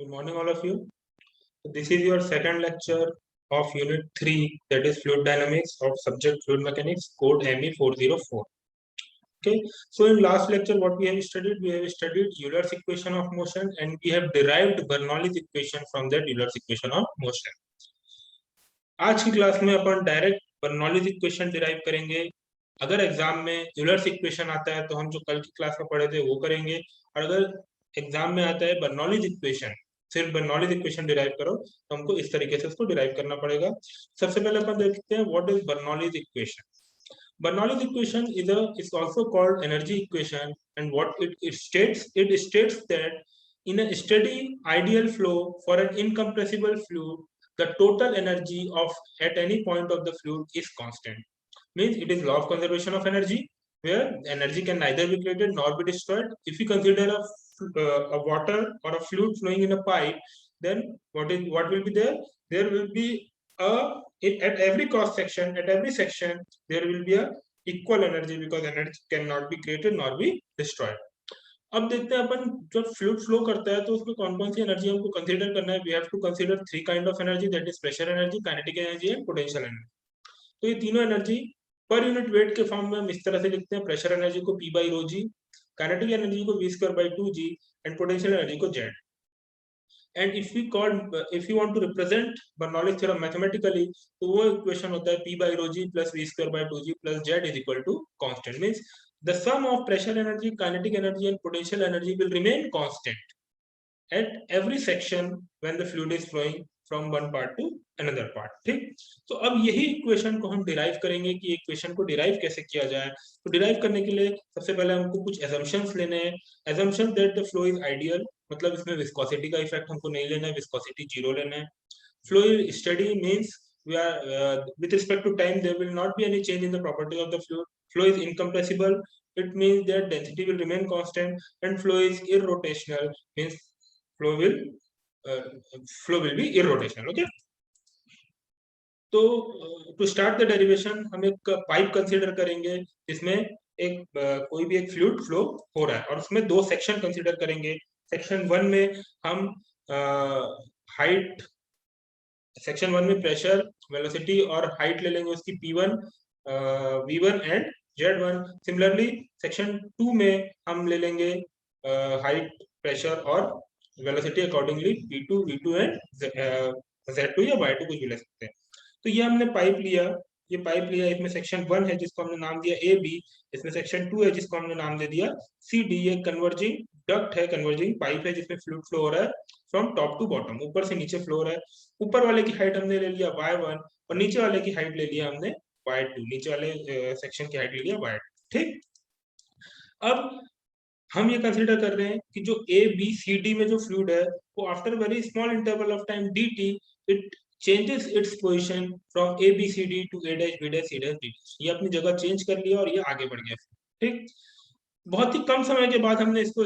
Good morning, all of you. This is your second lecture of Unit 3, that is Fluid Dynamics of Subject Fluid Mechanics, Code ME 404. Okay, so in last lecture, what we have studied? We have studied Euler's equation of motion and we have derived Bernoulli's equation from that Euler's equation of motion. आज की class में अपन direct Bernoulli's equation derive करेंगे. अगर exam में Euler's equation आता है तो हम जो कल की क्लास में पढ़े थे वो करेंगे, और अगर एग्जाम में आता है बर्नौलीज इक्वेशन, सिर्फ बर्नौलीज इक्वेशन डिराइव करो तो हमको इस तरीके से उसको डिराइव करना पड़ेगा. सबसे पहले अपन देखते हैं what is Bernoulli's equation. Bernoulli's equation is also called energy equation, and what it states that in a steady ideal flow for an incompressible fluid, the total energy of at any point of the fluid is constant. Means it is law of conservation of energy, where energy can neither be created nor be destroyed. If you consider a water or a fluid flowing in a pipe, then what will be there? There will be at every cross section, at every section, there will be a equal energy because energy cannot be created nor be destroyed. अब देखते हैं अपन जब fluid flow करता है तो उसमें कौन कौन सी एनर्जी हमको कंसीडर करना है. We have to consider three kind of energy, that is pressure energy, kinetic energy and potential energy. तो ये तीनों एनर्जी पर यूनिट वेट के फॉर्म में हम इस तरह से लिखते हैं. प्रेशर एनर्जी को P by rho g, kinetic energy को V square by 2g and potential energy को Z. And if you want to represent Bernoulli's theorem mathematically, तो वो इक्वेशन होता है P by rho g plus V square by 2g plus Z is equal to constant. Means the sum of pressure energy, kinetic energy and potential energy will remain constant at every section when the fluid is flowing from one part to another part. ठीक, तो अब यही equation को हम derive करेंगे कि equation को derive कैसे किया जाए. तो डिराइव करने के लिए सबसे पहले हमको कुछ assumptions लेने हैं. assumption that the flow is ideal, मतलब इसमें विस्कोसिटी का इफेक्ट हमको नहीं लेना है, विस्कोसिटी जीरो लेना है. flow is steady means we are with respect to time there will not be any change in the property of the fluid. Flow is incompressible, it means that density will remain constant, and flow is irrotational means flow will be irrotational. Okay, तो to start the derivation हम एक pipe consider करेंगे जिसमें एक कोई भी एक fluid flow हो रहा है और उसमें दो सेक्शन कंसीडर करेंगे. सेक्शन वन में हम हाइट, सेक्शन वन में प्रेशर, वेलोसिटी और हाइट ले लेंगे उसकी P1, V1 and Z1. Similarly section two में हम ले लेंगे हाइट, प्रेशर और velocity accordingly P2, V2 and Z2 या Y2 कुछ भी ले सकते हैं. तो ये हमने पाइप लिया, ये पाइप लिया, इसमें सेक्शन वन है जिसको हमने नाम दिया AB, इसमें सेक्शन टू है जिसको हमने नाम दे दिया CD. ये कन्वर्जिंग डक्ट है, कन्वर्जिंग पाइप है जिसमें फ्लूइड फ्लो हो रहा है फ्रॉम टॉप टू बॉटम, ऊपर से नीचे फ्लो हो रहा है. ऊपर वाले की हाइट हमने ले लिया Y1 और नीचे वाले की हाइट ले लिया हमने Y2, नीचे वाले सेक्शन की हाइट ले लिया Y2. ठीक, अब हम ये कंसीडर कर रहे हैं कि जो ABCD में जो फ्लूइड है वो after very small interval of time dt it changes its position from ABCD to A dash B dash C dash D dash. ये अपनी जगह चेंज कर लिया और ये आगे बढ़ गया. ठीक, बहुत ही कम समय के बाद हमने इसको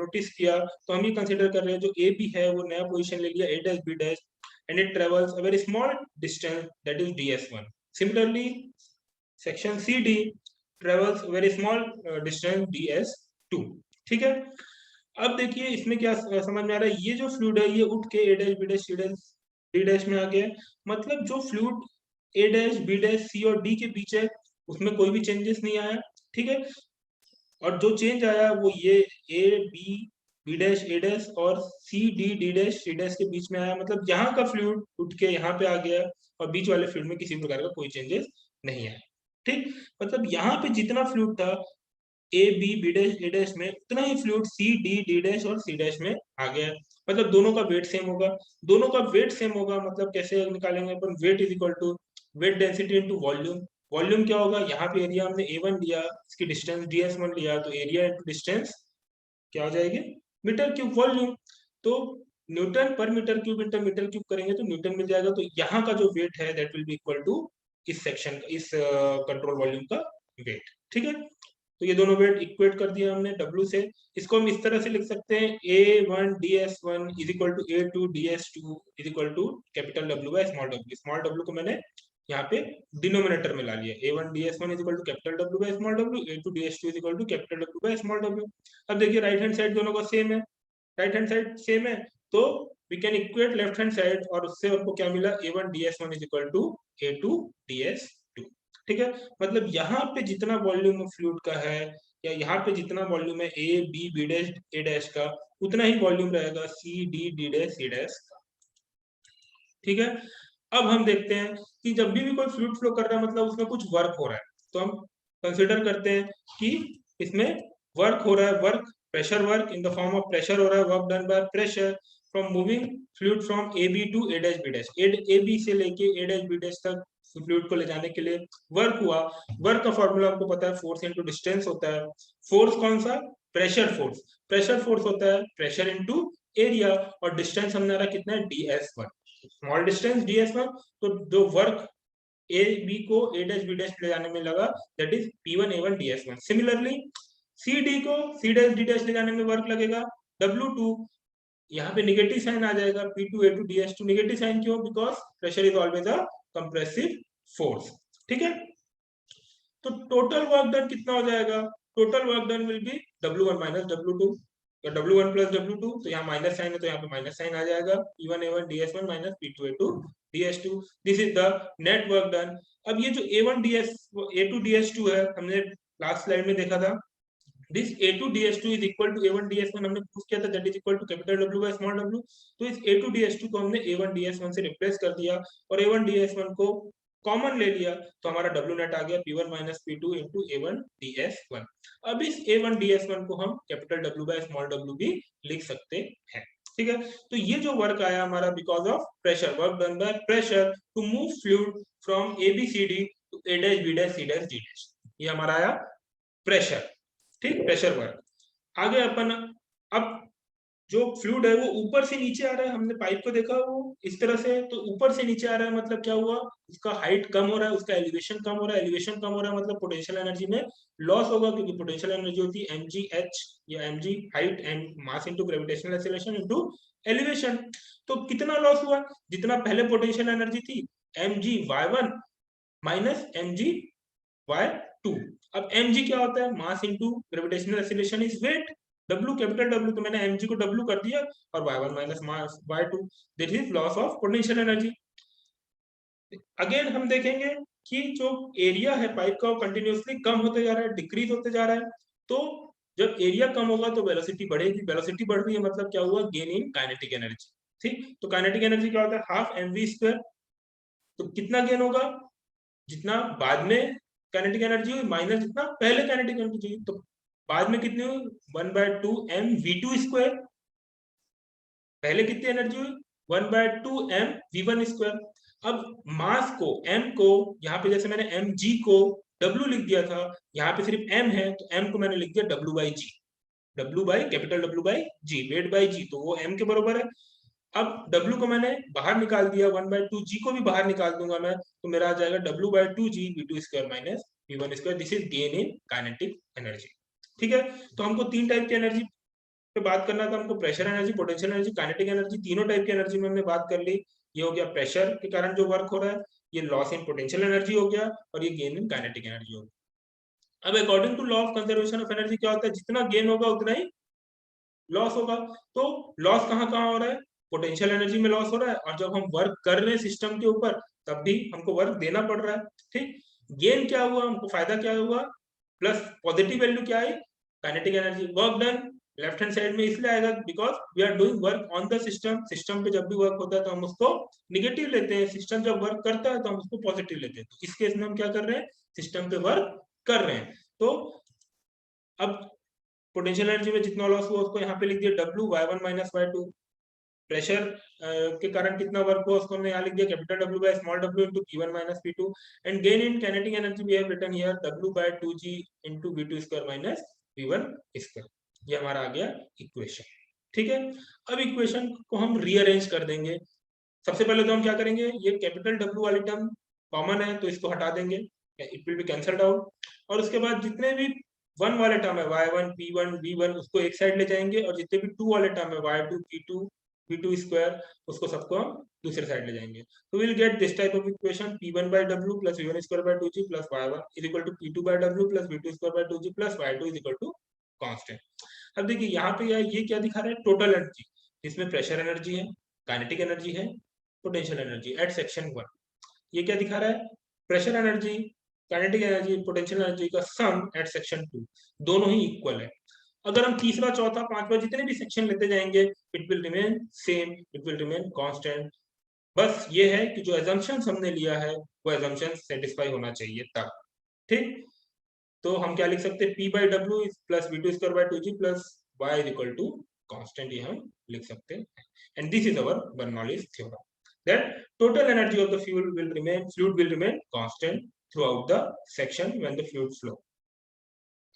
नोटिस किया तो हम ये कंसीडर कर रहे हैं जो AB है वो नया पोजीशन ले लिया A dash B dash and it travels a very small distance that is ds1. Similarly section CD travels a very small distance ds2. ठीक है, अब देखिए इसमें क्या समझ में आ रहा है. ये जो फ्लूइड है ये उठ के A dash B dash C dash D dash में आ गया, मतलब जो fluid A dash B dash C और D के बीच है उसमें कोई भी चेंजेस नहीं आया. ठीक है, और जो चेंज आया वो ये A B B dash A dash और C D D dash C dash के बीच में आया, मतलब यहाँ का फ्लूइड उठ के यहाँ पे आ गया और बीच वाले फ्लूइड में किसी प्रकार का कोई चेंजेस नहीं आया. ठीक, मतलब यहाँ पे जितना फ्लूइड था A B B dash A dash में उतना ही fluid C D D dash और C dash में आ गया. मतलब दोनों का वेट सेम होगा, दोनों का वेट सेम होगा मतलब कैसे निकालेंगे अपन. Weight is equal to weight density into volume. Volume क्या होगा, यहाँ पे एरिया हमने A1 लिया, इसकी डिस्टेंस ds1 लिया, तो एरिया इनटू डिस्टेंस क्या हो जाएगी, मीटर क्यूब वॉल्यूम. तो newton per metre cube into metre cube करेंगे तो न्यूटन मिल जाएगा. तो यहाँ का जो वेट है that will be equal to इस सेक्शन इस कंट्रोल वॉल्यूम का वेट. ठीक है, तो ये दोनों वेट इक्वेट कर दिया हमने W से. इसको हम इस तरह से लिख सकते हैं A1 ds1 is equal to A2 ds2 is equal to capital W by small w. Small w को मैंने यहाँ पे डिनोमिनेटर में ला लिया. A1 ds1 is equal to capital W by small w, A2 ds2 is equal to capital W by small w. अब देखिए right hand side दोनों का सेम है, राइट हैंड साइड सेम है तो we can equate left hand side और उससे हमको क्या मिला A1 ds1 is equal to A2 ds2। ठीक है, मतलब यहाँ पे जितना वॉल्यूम फ्लूइड का है या यहाँ पे जितना वॉल्यूम है A B B dash A dash का उतना ही वॉल्यूम रहेगा C D D dash C dash का। ठीक है, अब हम देखते हैं कि जब भी कोई फ्लूइड फ्लो कर रहा है मतलब उसमें कुछ वर्क हो रहा है, तो हम कंसिडर करते हैं कि इसमें वर्क हो रहा है, work pressure work in the form of pressure हो रहा है, work done by pressure from moving fluid from A B to A dash B dash, A B से लेके ए डैश बी डैश तक फ्लूइड को ले जाने के लिए वर्क हुआ। वर्क का फॉर्मूला आपको पता है, फोर्स इनटू डिस्टेंस होता है। फोर्स कौन सा? Pressure force. प्रेशर फोर्स होता है प्रेशर इनटू एरिया, और डिस्टेंस हमने रहा कितना है ds1, स्मॉल डिस्टेंस ds1। तो जो वर्क ए बी को ए डैश बी डैश ले जाने में लगा that is P1 A1 ds1। Similarly C D को सी डैश डी डैश ले जाने में वर्क लगेगा W2। यहाँ पे निगेटिव साइन आ जाएगा P2 A2 ds2। Negative sign क्यों? Because pressure is always a compressive force. ठीक है, तो टोटल वर्क डन कितना हो जाएगा? Total work done will be W1 minus W2 या W1 प्लस W2। तो यहाँ माइनस साइन है तो यहाँ पे माइनस साइन आ जाएगा, P1 A1 ds1 minus P2 A2 ds2। This is the net work done. अब ये जो A1 A2 ds2 है, हमने लास्ट स्लाइड में देखा था, this A2 ds2 is equal to A1 ds1 हमने प्रूव किया था, that is equal to capital W by small w। तो इस A2 ds2 को हमने A1 ds1 से रिप्लेस कर दिया और A1 ds1 को कॉमन ले लिया, तो हमारा W नेट आ गया P1 minus P2 into A1 ds1। अब इस A1 ds1 को हम capital W by small w भी लिख सकते हैं। ठीक है, तो ये जो वर्क आया हमारा because of pressure, work done by pressure to move fluid from ABCD to A dash B dash C dash D dash, ये हमारा आया प्रेशर। ठीक, प्रेशर वर्क। आगे अपन, अब जो फ्लूइड है वो ऊपर से नीचे आ रहा है, हमने पाइप को देखा वो इस तरह से, तो ऊपर से नीचे आ रहा है मतलब क्या हुआ, उसका हाइट कम हो रहा है, उसका एलिवेशन कम हो रहा है। एलिवेशन कम हो रहा है मतलब पोटेंशियल एनर्जी में लॉस होगा, क्योंकि पोटेंशियल एनर्जी होती है mgh या mg height and mass into gravitational acceleration into elevation. तो कितना लॉस हुआ? जितना पहले पोटेंशियल एनर्जी थी mgy1 माइनस mgy2। अब mg क्या होता है? Mass into gravitational acceleration is weight, W capital W, तो मैंने mg को W कर दिया और y1 minus mass y2, this is loss of potential energy. Again हम देखेंगे कि जो एरिया है पाइप का वो कंटिन्यूअसली कम होते जा रहा है, डिक्रीज होते जा रहा है। तो जब एरिया कम होगा तो वेलोसिटी बढ़ेगी, वेलोसिटी बढ़ रही है मतलब क्या हुआ? Gain in kinetic energy. ठीक, तो काइनेटिक एनर्जी क्या होता है? Half mv²। तो कितना गेन होगा? जितना बाद में काइनेटिक एनर्जी हुई माइनस जितना पहले काइनेटिक एनर्जी हुई। तो बाद में कितनी हुई? 1/2 mv2²। पहले कितनी एनर्जी हुई? 1/2 mv1²। अब मास को m को यहाँ पे जैसे मैंने mg को w लिख दिया था, यहाँ पे सिर्फ m है तो m को मैंने लिख दिया w/g, w by capital W by g, weight by g, तो वो m के बराबर है। अब W को मैंने बाहर निकाल दिया, 1/2 G को भी बाहर निकाल दूंगा मैं, तो मेरा आ जाएगा W/2 G V2² minus V1²। This is gain in kinetic energy. ठीक है, तो हमको तीन टाइप की एनर्जी पे बात करना था, हमको pressure energy, potential energy, kinetic energy, तीनों टाइप की एनर्जी में हमने बात कर ली। ये हो गया प्रेशर के कारण जो वर्क हो रहा है, ये लॉस इन पोटेंशियल एनर्जी हो गया, और ये गेन इन काइनेटिक एनर्जी हो गया। अब according to law of conservation of energy क्या होता है? जितना गेन होगा उतना ही लॉस होगा। तो लॉस कहाँ कहाँ हो रहा है? पोटेंशियल एनर्जी में लॉस हो रहा है, और जब हम वर्क कर रहे हैं सिस्टम के ऊपर तब भी हमको वर्क देना पड़ रहा है। ठीक, गेन क्या हुआ? हमको फायदा क्या हुआ? प्लस पॉजिटिव वैल्यू क्या है? Kinetic energy. Work done left hand side में इसलिए आएगा because we are doing work on the system. System पे जब भी वर्क होता है तो हम उसको निगेटिव लेते हैं, सिस्टम जब वर्क करता है तो हम उसको पॉजिटिव लेते हैं। तो इस केस में हम क्या कर रहे हैं? सिस्टम पे वर्क कर रहे हैं। तो अब पोटेंशियल एनर्जी में जितना लॉस हुआ उसको यहाँ पे लिख दिया W y1 minus y2। Pressure के कारण कितना वर्क हुआ उसको हमने यहाँ लिख दिया capital W by small w into P1 minus P2। And gain in kinetic energy we have written here W/2G into V2² minus V1²। ये हमारा आ गया इक्वेशन। ठीक है, अब इक्वेशन को हम रीअरेंज कर देंगे। सबसे पहले तो हम क्या करेंगे? ये कैपिटल W वाली टर्म कॉमन है तो इसको हटा देंगे, it will be cancelled out. और उसके बाद जितने भी 1 वाले टर्म है y1 p1 v1 उसको एक साइड ले जाएंगे, और जितने भी 2 वाले टर्म है y2 p2 v2² उसको सबको हम दूसरे साइड ले जाएंगे। तो will get this type of equation P1/W plus V1²/2G plus y1 is equal to P2/W plus V2²/2G plus y2 is equal to constant. अब देखिए यहाँ पे ये क्या दिखा रहा है? Total energy. इसमें प्रेशर एनर्जी है, काइनेटिक एनर्जी है, पोटेंशियल एनर्जी एट सेक्शन 1। ये क्या दिखा रहा है? Pressure energy, kinetic energy, potential energy का सम एट सेक्शन 2 दोनों ही इक्वल है। अगर हम तीसरा, चौथा, पांचवा जितने भी सेक्शन लेते जाएंगे, it will remain same, it will remain constant. बस ये है कि जो assumptions हमने लिया है वो assumptions सेटिस्फाई होना चाहिए तब, ठीक। तो हम क्या लिख सकते हैं? P by W is plus V2 square by 2G plus Y is equal to constant, ये हम लिख सकते हैं। And this is our Bernoulli's theorem that total energy of the fluid will remain constant throughout the section when the fluid flow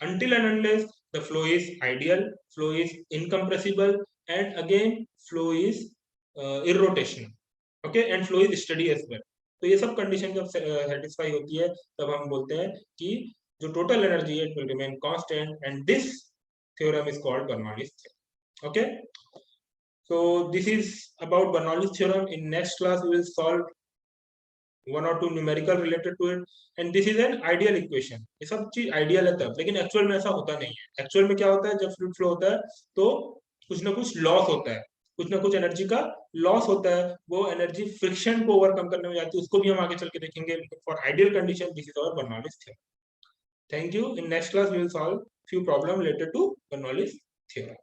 until and unless the flow is ideal, flow is incompressible, and again flow is irrotational, okay, and flow is steady as well। तो ये सब condition जब satisfy होती है तब हम बोलते हैं कि जो टोटल एनर्जी है, it will remain constant, and this theorem is called Bernoulli's theorem, okay। So this is about Bernoulli's theorem। In next class we will solve one or two numerical related to it, and this is an ideal equation। ये सब चीज ideal है तब, लेकिन actual में ऐसा होता नहीं है। एक्चुअल में क्या होता है? जब फ्लूइड फ्लो होता है तो कुछ ना कुछ लॉस होता है, कुछ ना कुछ एनर्जी का लॉस होता है। वो एनर्जी फ्रिक्शन को ओवरकम करने में जाती है, उसको भी हम आगे चल के देखेंगे। लेकिन for ideal condition this is our Bernoulli's theorem. Thank you. In next class we will solve few problem related to Bernoulli's theorem।